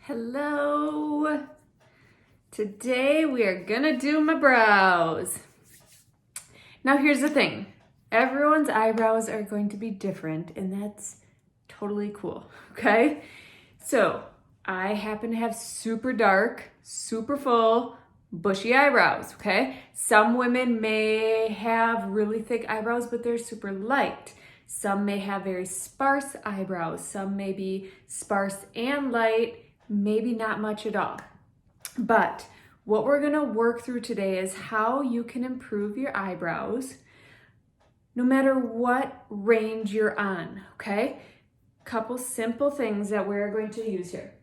Hello. Today we are gonna do my brows. Now here's the thing. Everyone's eyebrows are going to be different and that's totally cool, okay? So I happen to have super dark, super full, bushy eyebrows, okay? Some women may have really thick eyebrows, but they're super light. Some may have very sparse eyebrows. Some may be sparse and light, maybe not much at all. But what we're gonna work through today is how you can improve your eyebrows no matter what range you're on, okay? Couple simple things that we're going to use here.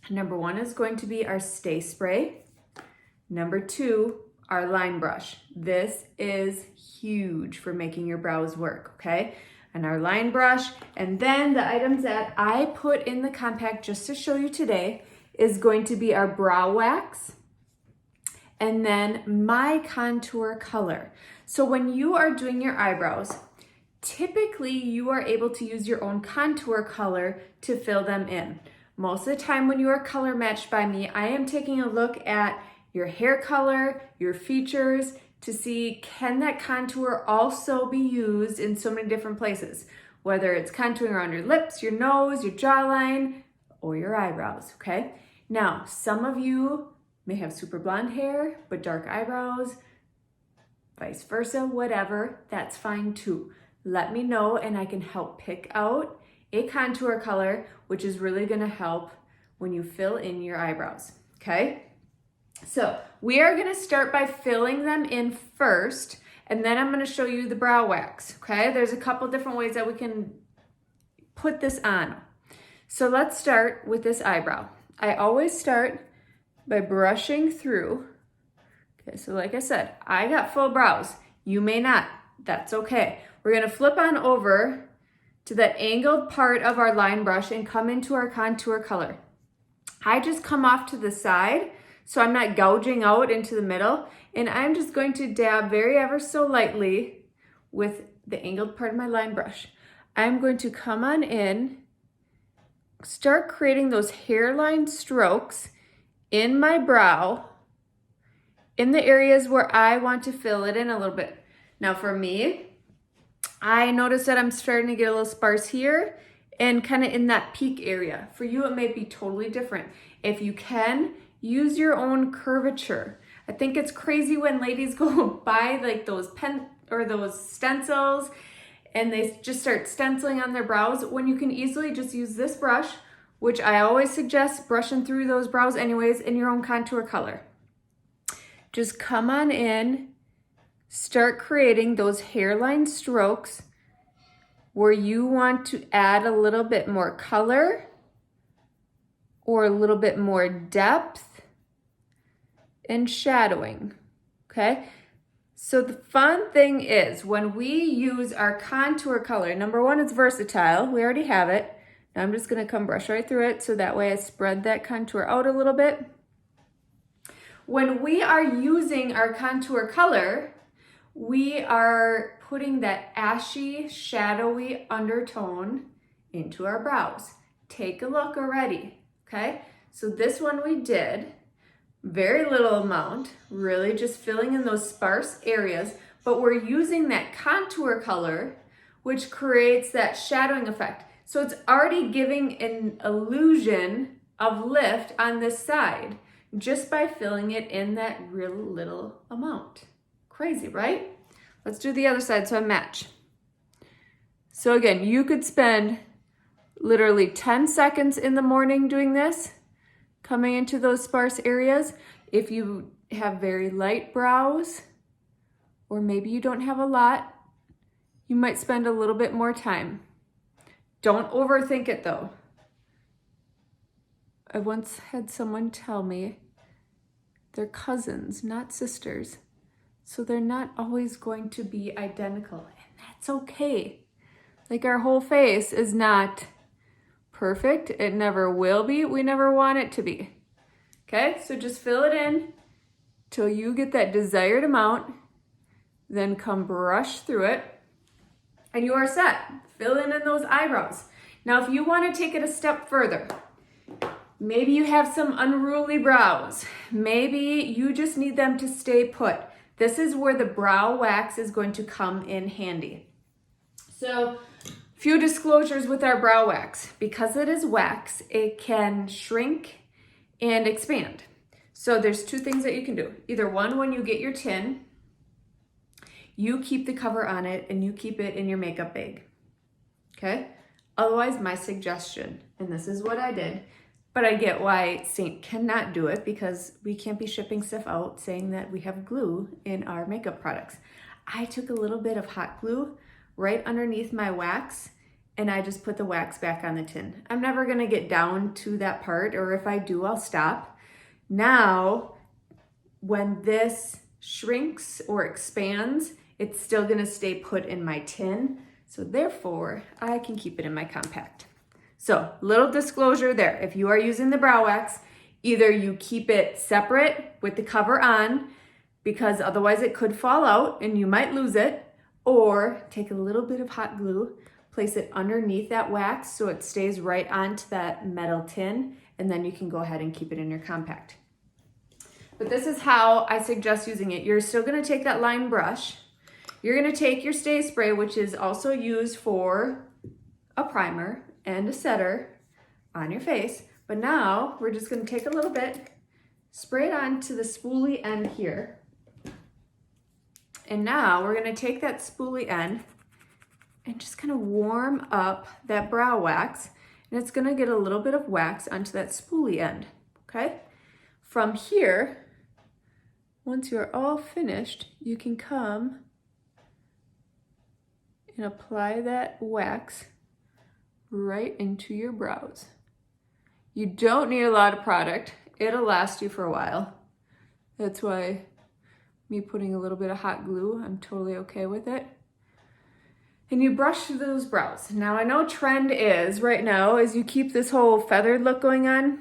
Number one is going to be our Stay Spray. Number two, our line brush. This is huge for making your brows work, okay? And our line brush, and then the items that I put in the compact just to show you today is going to be our brow wax and then my contour color. So when you are doing your eyebrows, typically you are able to use your own contour color to fill them in. Most of the time when you are color matched by me, I am taking a look at your hair color, your features, to see can that contour also be used in so many different places, whether it's contouring around your lips, your nose, your jawline, or your eyebrows, okay? Now, some of you may have super blonde hair, but dark eyebrows, vice versa, whatever, that's fine too. Let me know and I can help pick out a contour color, which is really gonna help when you fill in your eyebrows, okay? So we are gonna start by filling them in first, and then I'm gonna show you the brow wax, okay? There's a couple different ways that we can put this on. So let's start with this eyebrow. I always start by brushing through. Okay, so like I said, I got full brows. You may not, that's okay. We're gonna flip on over to that angled part of our line brush and come into our contour color. I just come off to the side, so I'm not gouging out into the middle, and I'm just going to dab very ever so lightly with the angled part of my line brush. I'm going to come on in, start creating those hairline strokes in my brow, in the areas where I want to fill it in a little bit. Now for me, I notice that I'm starting to get a little sparse here and kind of in that peak area. For you, it may be totally different. If you can, use your own curvature. I think it's crazy when ladies go buy like those pen or those stencils and they just start stenciling on their brows when you can easily just use this brush, which I always suggest brushing through those brows anyways in your own contour color. Just come on in, start creating those hairline strokes where you want to add a little bit more color or a little bit more depth and shadowing, okay? So the fun thing is when we use our contour color, number one, it's versatile. We already have it. Now I'm just gonna come brush right through it so that way I spread that contour out a little bit. When we are using our contour color, we are putting that ashy, shadowy undertone into our brows. Take a look already, okay? So this one we did, very little amount, really just filling in those sparse areas, but we're using that contour color, which creates that shadowing effect. So it's already giving an illusion of lift on this side just by filling it in that real little amount. Crazy, right? Let's do the other side so I match. So again, you could spend literally 10 seconds in the morning doing this, coming into those sparse areas. If you have very light brows, or maybe you don't have a lot, you might spend a little bit more time. Don't overthink it though. I once had someone tell me they're cousins, not sisters. So they're not always going to be identical, and that's okay. Like our whole face is not perfect. It never will be. We never want it to be. Okay, so just fill it in till you get that desired amount, then come brush through it, and you are set. Fill in those eyebrows. Now, if you want to take it a step further, Maybe you have some unruly brows. Maybe you just need them to stay put. This is where the brow wax is going to come in handy. So, few disclosures with our brow wax. Because it is wax, it can shrink and expand. So there's two things that you can do. Either one, when you get your tin, you keep the cover on it and you keep it in your makeup bag. Okay? Otherwise, my suggestion, and this is what I did, but I get why SEINT cannot do it because we can't be shipping stuff out saying that we have glue in our makeup products. I took a little bit of hot glue right underneath my wax and I just put the wax back on the tin. I'm never gonna get down to that part, or if I do, I'll stop. Now, when this shrinks or expands, it's still gonna stay put in my tin. So therefore, I can keep it in my compact. So, little disclosure there. If you are using the brow wax, either you keep it separate with the cover on, because otherwise it could fall out and you might lose it, or take a little bit of hot glue, place it underneath that wax so it stays right onto that metal tin, and then you can go ahead and keep it in your compact. But this is how I suggest using it. You're still gonna take that line brush. You're gonna take your Stay Spray, which is also used for a primer and a setter on your face. But now we're just gonna take a little bit, spray it onto the spoolie end here. And now we're gonna take that spoolie end and just kind of warm up that brow wax. And it's gonna get a little bit of wax onto that spoolie end, okay? From here, once you're all finished, you can come and apply that wax right into your brows. You don't need a lot of product. It'll last you for a while. That's why me putting a little bit of hot glue, I'm totally okay with it. And you brush through those brows. Now I know trend is right now is you keep this whole feathered look going on.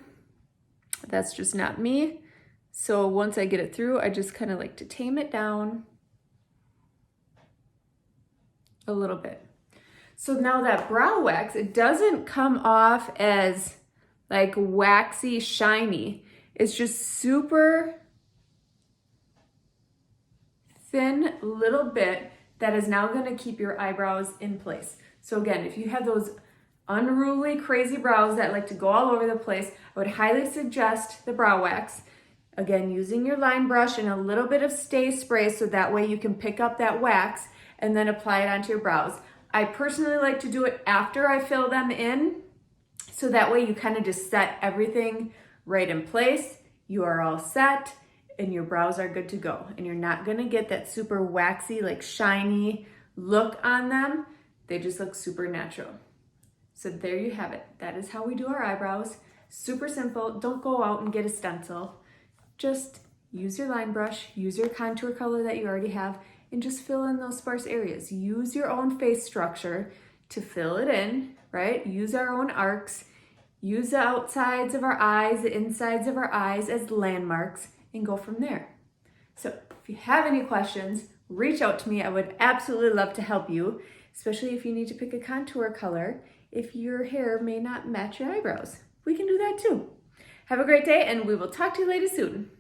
That's just not me. So once I get it through, I just kind of like to tame it down a little bit. So now that brow wax, it doesn't come off as like waxy, shiny. It's just super thin little bit that is now gonna keep your eyebrows in place. So again, if you have those unruly, crazy brows that like to go all over the place, I would highly suggest the brow wax. Again, using your line brush and a little bit of Stay Spray so that way you can pick up that wax and then apply it onto your brows. I personally like to do it after I fill them in, so that way you kind of just set everything right in place. You are all set and your brows are good to go. And you're not gonna get that super waxy, like shiny look on them. They just look super natural. So there you have it. That is how we do our eyebrows. Super simple. Don't go out and get a stencil. Just use your line brush, use your contour color that you already have, and just fill in those sparse areas. Use your own face structure to fill it in, right? Use our own arcs. Use the outsides of our eyes, the insides of our eyes as landmarks, and go from there. So if you have any questions, reach out to me. I would absolutely love to help you, especially if you need to pick a contour color, if your hair may not match your eyebrows. We can do that too. Have a great day, and we will talk to you later soon.